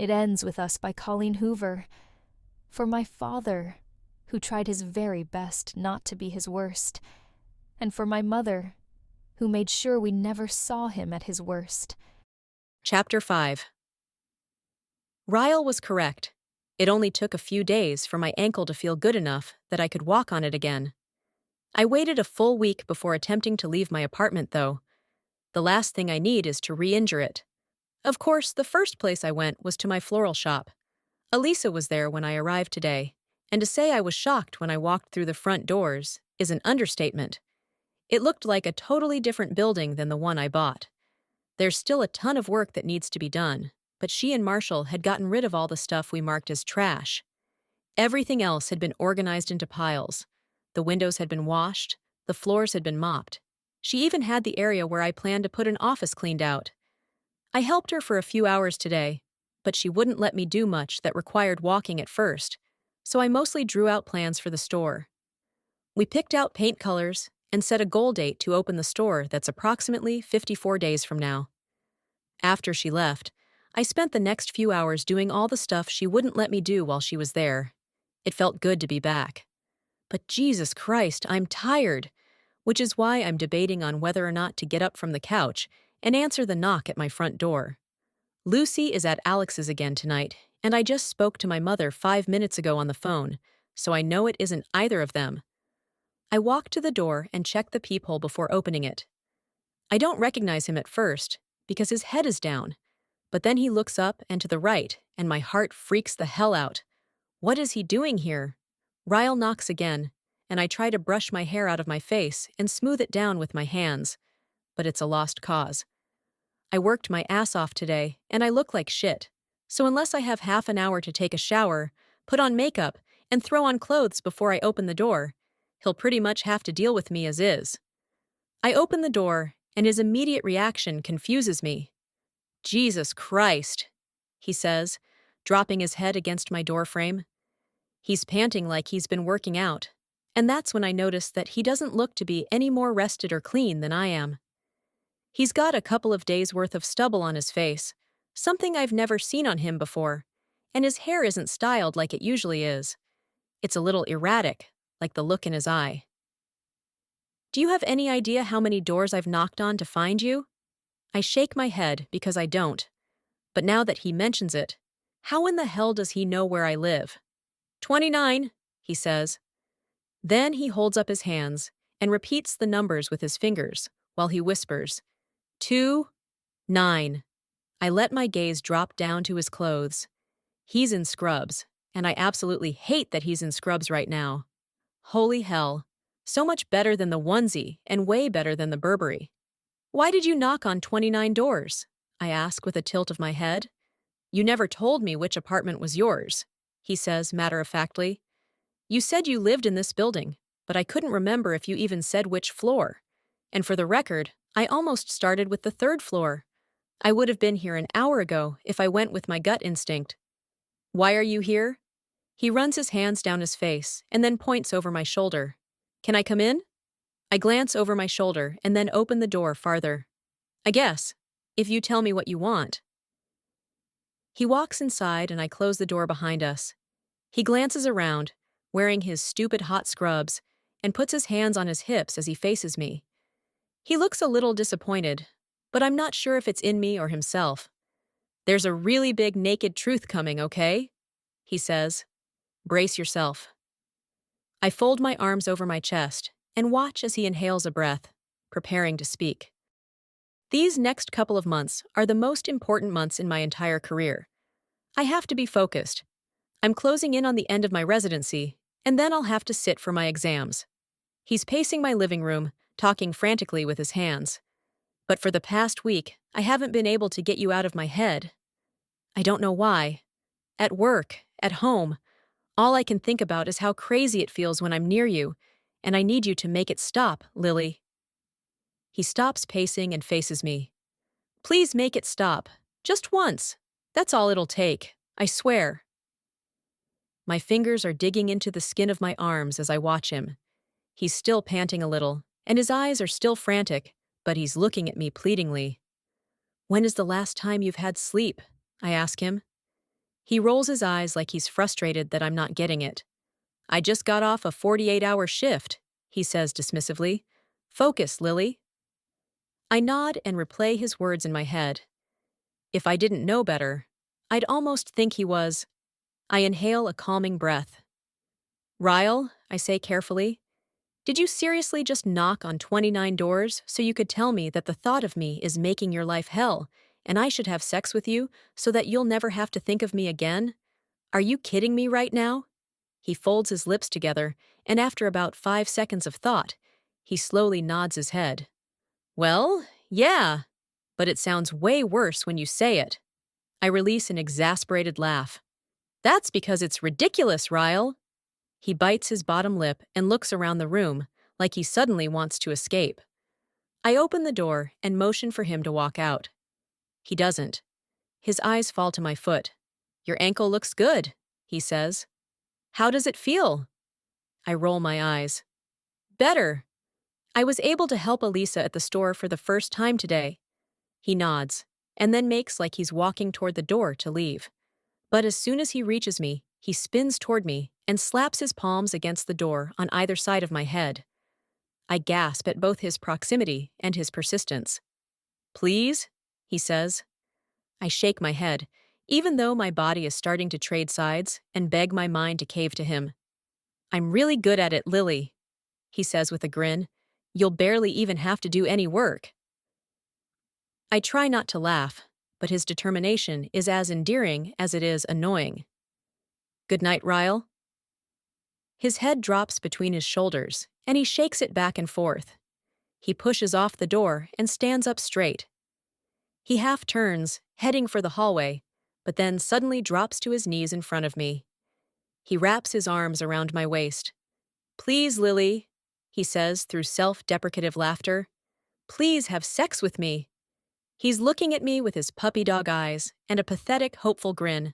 It ends with us by Colleen Hoover. For my father, who tried his very best not to be his worst. And for my mother, who made sure we never saw him at his worst. Chapter 5. Ryle was correct. It only took a few days for my ankle to feel good enough that I could walk on it again. I waited a full week before attempting to leave my apartment, though. The last thing I need is to re-injure it. Of course, the first place I went was to my floral shop. Elisa was there when I arrived today, and to say I was shocked when I walked through the front doors is an understatement. It looked like a totally different building than the one I bought. There's still a ton of work that needs to be done, but she and Marshall had gotten rid of all the stuff we marked as trash. Everything else had been organized into piles. The windows had been washed, the floors had been mopped. She even had the area where I planned to put an office cleaned out. I helped her for a few hours today, but she wouldn't let me do much that required walking at first, so I mostly drew out plans for the store. We picked out paint colors and set a goal date to open the store that's approximately 54 days from now. After she left, I spent the next few hours doing all the stuff she wouldn't let me do while she was there. It felt good to be back. But Jesus Christ, I'm tired, which is why I'm debating on whether or not to get up from the couch and answer the knock at my front door. Lucy is at Alex's again tonight, and I just spoke to my mother 5 minutes ago on the phone, so I know it isn't either of them. I walk to the door and check the peephole before opening it. I don't recognize him at first, because his head is down, but then he looks up and to the right, and my heart freaks the hell out. What is he doing here? Ryle knocks again, and I try to brush my hair out of my face and smooth it down with my hands, but it's a lost cause. I worked my ass off today, and I look like shit, so unless I have half an hour to take a shower, put on makeup, and throw on clothes before I open the door, he'll pretty much have to deal with me as is. I open the door, and his immediate reaction confuses me. Jesus Christ, he says, dropping his head against my doorframe. He's panting like he's been working out, and that's when I notice that he doesn't look to be any more rested or clean than I am. He's got a couple of days' worth of stubble on his face, something I've never seen on him before, and his hair isn't styled like it usually is. It's a little erratic, like the look in his eye. Do you have any idea how many doors I've knocked on to find you? I shake my head because I don't. But now that he mentions it, how in the hell does he know where I live? 29, he says. Then he holds up his hands and repeats the numbers with his fingers while he whispers, 2, 9. I let my gaze drop down to his clothes. He's in scrubs, and I absolutely hate that he's in scrubs right now. Holy hell. So much better than the onesie and way better than the Burberry. Why did you knock on 29 doors? I ask with a tilt of my head. You never told me which apartment was yours, he says matter-of-factly. You said you lived in this building, but I couldn't remember if you even said which floor. And for the record, I almost started with the 3rd floor. I would have been here an hour ago if I went with my gut instinct. Why are you here? He runs his hands down his face and then points over my shoulder. Can I come in? I glance over my shoulder and then open the door farther. I guess, if you tell me what you want. He walks inside and I close the door behind us. He glances around, wearing his stupid hot scrubs, and puts his hands on his hips as he faces me. He looks a little disappointed, but I'm not sure if it's in me or himself. There's a really big naked truth coming, okay? He says. Brace yourself. I fold my arms over my chest and watch as he inhales a breath, preparing to speak. These next couple of months are the most important months in my entire career. I have to be focused. I'm closing in on the end of my residency, and then I'll have to sit for my exams. He's pacing my living room, talking frantically with his hands. But for the past week, I haven't been able to get you out of my head. I don't know why. At work, at home, all I can think about is how crazy it feels when I'm near you, and I need you to make it stop, Lily. He stops pacing and faces me. Please make it stop. Just once. That's all it'll take. I swear. My fingers are digging into the skin of my arms as I watch him. He's still panting a little, and his eyes are still frantic, but he's looking at me pleadingly. When is the last time you've had sleep? I ask him. He rolls his eyes like he's frustrated that I'm not getting it. I just got off a 48-hour shift, he says dismissively. Focus, Lily. I nod and replay his words in my head. If I didn't know better, I'd almost think he was. I inhale a calming breath. Ryle, I say carefully, did you seriously just knock on 29 doors so you could tell me that the thought of me is making your life hell, and I should have sex with you so that you'll never have to think of me again? Are you kidding me right now? He folds his lips together, and after about 5 seconds of thought, he slowly nods his head. Well, yeah, but it sounds way worse when you say it. I release an exasperated laugh. That's because it's ridiculous, Ryle. He bites his bottom lip and looks around the room, like he suddenly wants to escape. I open the door and motion for him to walk out. He doesn't. His eyes fall to my foot. Your ankle looks good, he says. How does it feel? I roll my eyes. Better. I was able to help Elisa at the store for the first time today. He nods, and then makes like he's walking toward the door to leave. But as soon as he reaches me, he spins toward me and slaps his palms against the door on either side of my head. I gasp at both his proximity and his persistence. Please, he says. I shake my head, even though my body is starting to trade sides, and beg my mind to cave to him. I'm really good at it, Lily, he says with a grin. You'll barely even have to do any work. I try not to laugh, but his determination is as endearing as it is annoying. Good night, Ryle. His head drops between his shoulders, and he shakes it back and forth. He pushes off the door and stands up straight. He half turns, heading for the hallway, but then suddenly drops to his knees in front of me. He wraps his arms around my waist. Please, Lily, he says through self-deprecative laughter. Please have sex with me. He's looking at me with his puppy dog eyes and a pathetic, hopeful grin.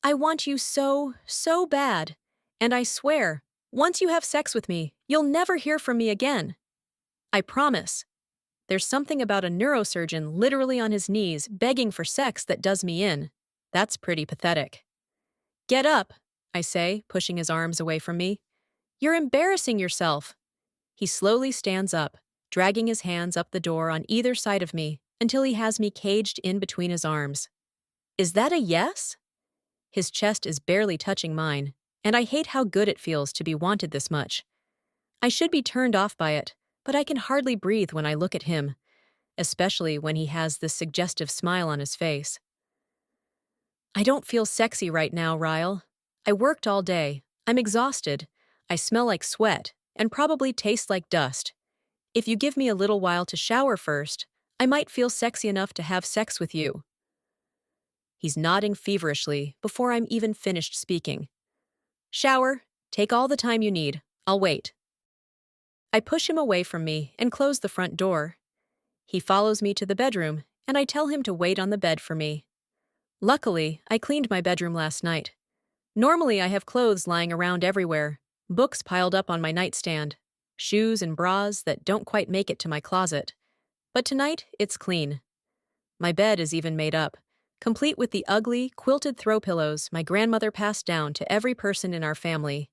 I want you so, so bad, and I swear, once you have sex with me, you'll never hear from me again. I promise. There's something about a neurosurgeon literally on his knees begging for sex that does me in. That's pretty pathetic. Get up, I say, pushing his arms away from me. You're embarrassing yourself. He slowly stands up, dragging his hands up the door on either side of me until he has me caged in between his arms. Is that a yes? His chest is barely touching mine, and I hate how good it feels to be wanted this much. I should be turned off by it, but I can hardly breathe when I look at him, especially when he has this suggestive smile on his face. I don't feel sexy right now, Ryle. I worked all day. I'm exhausted. I smell like sweat, and probably taste like dust. If you give me a little while to shower first, I might feel sexy enough to have sex with you. He's nodding feverishly before I'm even finished speaking. Shower, take all the time you need. I'll wait. I push him away from me and close the front door. He follows me to the bedroom, and I tell him to wait on the bed for me. Luckily, I cleaned my bedroom last night. Normally, I have clothes lying around everywhere, books piled up on my nightstand, shoes and bras that don't quite make it to my closet. But tonight, it's clean. My bed is even made up, complete with the ugly, quilted throw pillows my grandmother passed down to every person in our family.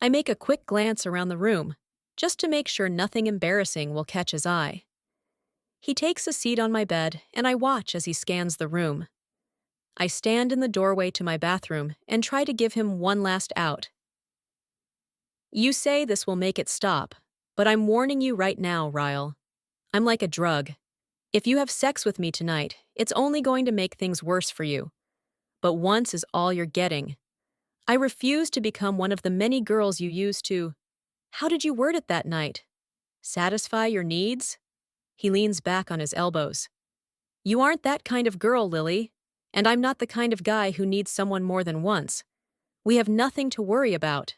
I make a quick glance around the room, just to make sure nothing embarrassing will catch his eye. He takes a seat on my bed, and I watch as he scans the room. I stand in the doorway to my bathroom and try to give him one last out. You say this will make it stop, but I'm warning you right now, Ryle. I'm like a drug. If you have sex with me tonight, it's only going to make things worse for you. But once is all you're getting. I refuse to become one of the many girls you used to— How did you word it that night? Satisfy your needs? He leans back on his elbows. You aren't that kind of girl, Lily, and I'm not the kind of guy who needs someone more than once. We have nothing to worry about.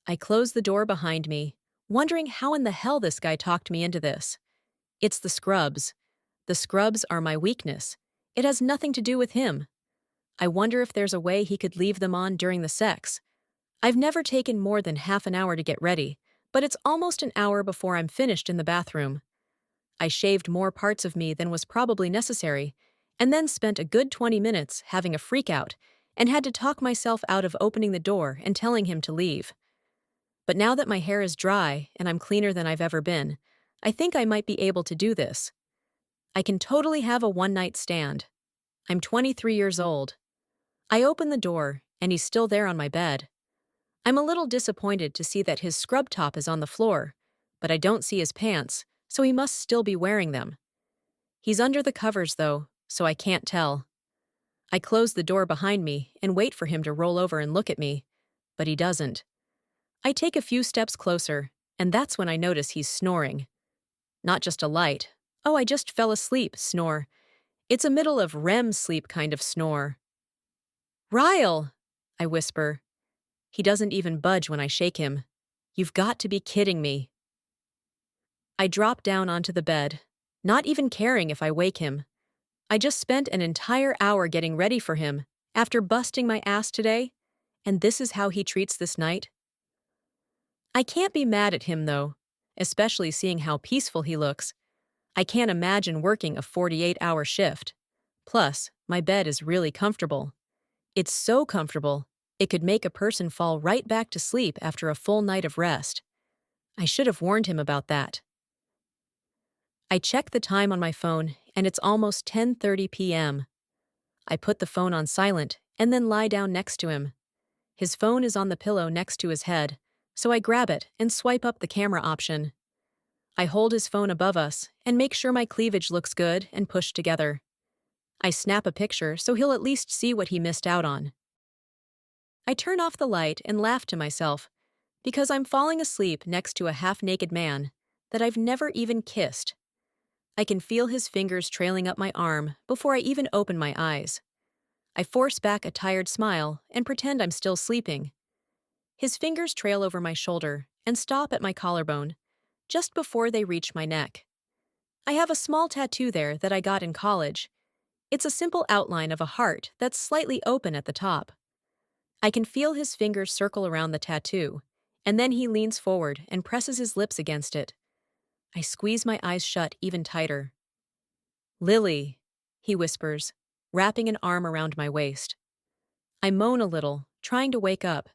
I close the door behind me, wondering how in the hell this guy talked me into this. It's the scrubs. The scrubs are my weakness. It has nothing to do with him. I wonder if there's a way he could leave them on during the sex. I've never taken more than half an hour to get ready, but it's almost an hour before I'm finished in the bathroom. I shaved more parts of me than was probably necessary, and then spent a good 20 minutes having a freakout and had to talk myself out of opening the door and telling him to leave. But now that my hair is dry and I'm cleaner than I've ever been, I think I might be able to do this. I can totally have a one-night stand. I'm 23 years old. I open the door, and he's still there on my bed. I'm a little disappointed to see that his scrub top is on the floor, but I don't see his pants, so he must still be wearing them. He's under the covers, though, so I can't tell. I close the door behind me and wait for him to roll over and look at me, but he doesn't. I take a few steps closer, and that's when I notice he's snoring. Not just a light, "Oh, I just fell asleep" snore. It's a middle of REM sleep kind of snore. "Ryle!" I whisper. He doesn't even budge when I shake him. "You've got to be kidding me." I drop down onto the bed, not even caring if I wake him. I just spent an entire hour getting ready for him, after busting my ass today, and this is how he treats this night? I can't be mad at him, though, especially seeing how peaceful he looks. I can't imagine working a 48-hour shift. Plus, my bed is really comfortable. It's so comfortable, it could make a person fall right back to sleep after a full night of rest. I should have warned him about that. I check the time on my phone, and it's almost 10:30 p.m. I put the phone on silent and then lie down next to him. His phone is on the pillow next to his head, so I grab it and swipe up the camera option. I hold his phone above us and make sure my cleavage looks good and pushed together. I snap a picture so he'll at least see what he missed out on. I turn off the light and laugh to myself, because I'm falling asleep next to a half-naked man that I've never even kissed. I can feel his fingers trailing up my arm before I even open my eyes. I force back a tired smile and pretend I'm still sleeping. His fingers trail over my shoulder and stop at my collarbone, just before they reach my neck. I have a small tattoo there that I got in college. It's a simple outline of a heart that's slightly open at the top. I can feel his fingers circle around the tattoo, and then he leans forward and presses his lips against it. I squeeze my eyes shut even tighter. "Lily," he whispers, wrapping an arm around my waist. I moan a little, trying to wake up,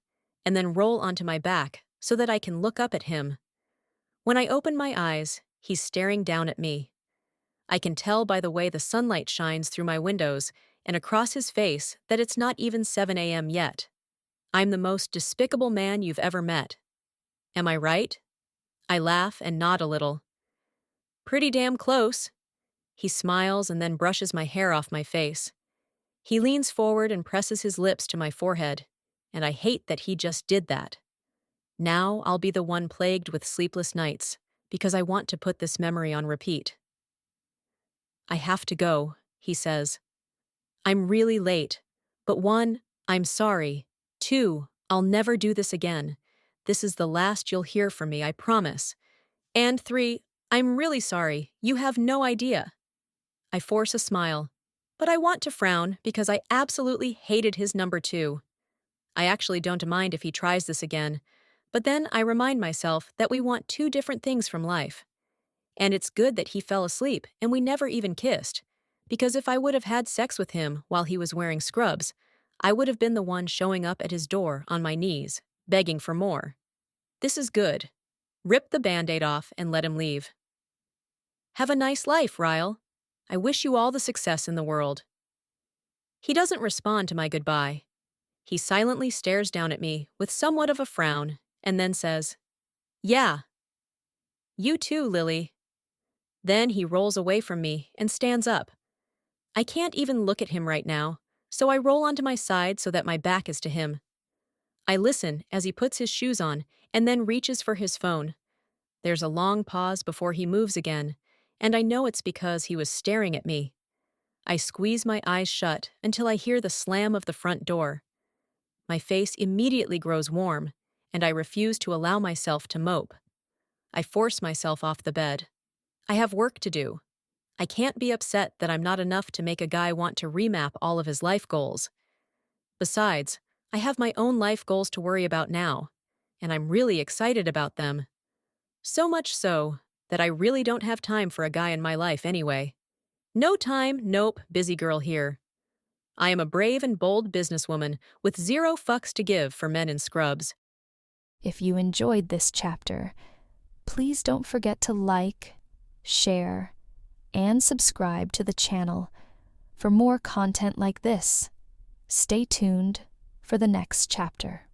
and then roll onto my back so that I can look up at him. When I open my eyes, he's staring down at me. I can tell by the way the sunlight shines through my windows and across his face that it's not even 7 a.m. yet. I'm the most despicable man you've ever met. Am I right? I laugh and nod a little. "Pretty damn close." He smiles and then brushes my hair off my face. He leans forward and presses his lips to my forehead, and I hate that he just did that. Now I'll be the one plagued with sleepless nights, because I want to put this memory on repeat. "I have to go," he says. "I'm really late, but 1, I'm sorry. 2, I'll never do this again. This is the last you'll hear from me, I promise. And 3, I'm really sorry. You have no idea." I force a smile, but I want to frown because I absolutely hated his number 2. I actually don't mind if he tries this again, but then I remind myself that we want 2 different things from life. And it's good that he fell asleep and we never even kissed, because if I would have had sex with him while he was wearing scrubs, I would have been the one showing up at his door on my knees, begging for more. This is good. Rip the Band-Aid off and let him leave. "Have a nice life, Ryle. I wish you all the success in the world." He doesn't respond to my goodbye. He silently stares down at me with somewhat of a frown and then says, "Yeah. You too, Lily." Then he rolls away from me and stands up. I can't even look at him right now, so I roll onto my side so that my back is to him. I listen as he puts his shoes on and then reaches for his phone. There's a long pause before he moves again, and I know it's because he was staring at me. I squeeze my eyes shut until I hear the slam of the front door. My face immediately grows warm, and I refuse to allow myself to mope. I force myself off the bed. I have work to do. I can't be upset that I'm not enough to make a guy want to remap all of his life goals. Besides, I have my own life goals to worry about now, and I'm really excited about them. So much so that I really don't have time for a guy in my life anyway. No time, nope, busy girl here. I am a brave and bold businesswoman with zero fucks to give for men in scrubs. If you enjoyed this chapter, please don't forget to like, share, and subscribe to the channel for more content like this. Stay tuned for the next chapter.